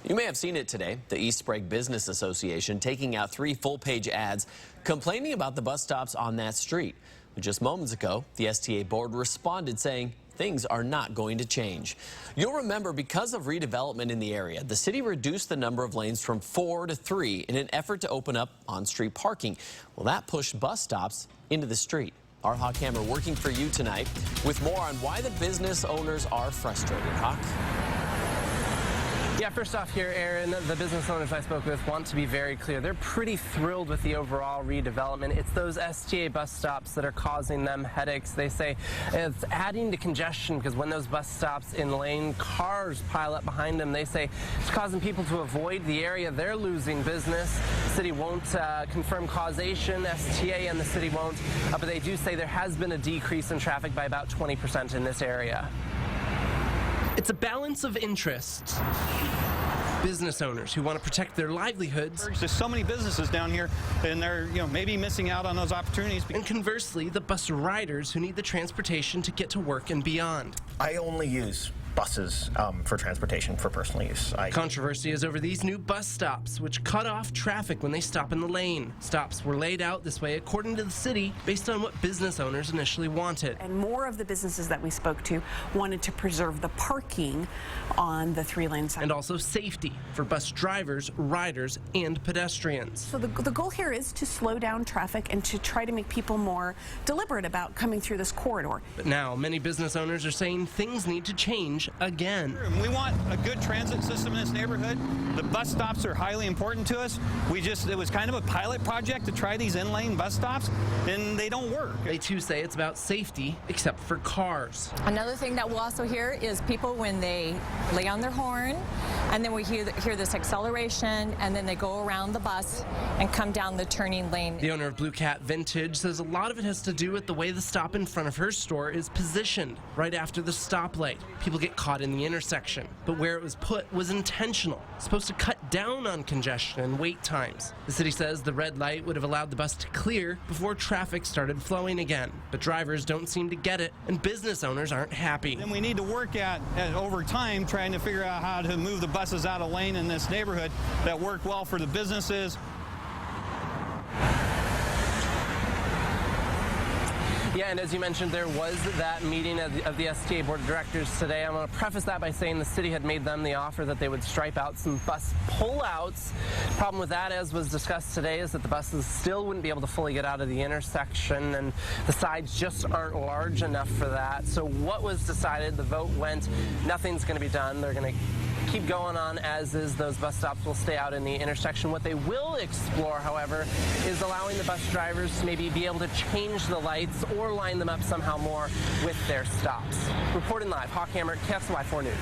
You may have seen it today, the East Sprague Business Association taking out 3 full-page ads complaining about the bus stops on that street. But just moments ago, the STA board responded saying things are not going to change. You'll remember because of redevelopment in the area, the city reduced the number of lanes from 4 to 3 in an effort to open up on-street parking. Well, that pushed bus stops into the street. Our Hawk Hammer working for you tonight with more on why the business owners are frustrated. Hawk? Yeah, first off here, Aaron, the business owners I spoke with want to be very clear. They're pretty thrilled with the overall redevelopment. It's those STA bus stops that are causing them headaches. They say it's adding to congestion because when those bus stops in lane, cars pile up behind them. They say it's causing people to avoid the area. They're losing business. The city won't confirm causation. STA and the city won't. But they do say there has been a decrease in traffic by about 20% in this area. It's a balance of interests. Business owners who want to protect their livelihoods. There's so many businesses down here, and they're maybe missing out on those opportunities. And conversely, the bus riders who need the transportation to get to work and beyond. I only use buses for transportation for personal use. Controversy is over these new bus stops, which cut off traffic when they stop in the lane. Stops were laid out this way, according to the city, based on what business owners initially wanted. And more of the businesses that we spoke to wanted to preserve the parking on the 3-lane side. And also safety for bus drivers, riders, and pedestrians. So the goal here is to slow down traffic and to try to make people more deliberate about coming through this corridor. But now, many business owners are saying things need to change again. We want a good transit system in this neighborhood. The bus stops are highly important to us. It was kind of a pilot project to try these in-lane bus stops, and they don't work. They too say it's about safety, except for cars. Another thing that we'll also hear is people when they lay on their horn, and then we hear this acceleration, and then they go around the bus and come down the turning lane. The owner of Blue Cat Vintage says a lot of it has to do with the way the stop in front of her store is positioned, right after the stoplight. People get caught in the intersection, but where it was put was intentional, supposed to cut down on congestion and wait times. The city says the red light would have allowed the bus to clear before traffic started flowing again, but drivers don't seem to get it, and business owners aren't happy. And we need to work at over time trying to figure out how to move the buses out of lane in this neighborhood that work well for the businesses. Yeah, and as you mentioned, there was that meeting of the STA Board of Directors today. I'm going to preface that by saying the city had made them the offer that they would stripe out some bus pullouts. Problem with that, as was discussed today, is that the buses still wouldn't be able to fully get out of the intersection, and the sides just aren't large enough for that. So what was decided, the vote went, nothing's going to be done. They're going to keep going on as is. Those bus stops will stay out in the intersection. What they will explore, however, is allowing the bus drivers to maybe be able to change the lights or line them up somehow more with their stops. Reporting live, Hawk Hammer, KSLY 4 News.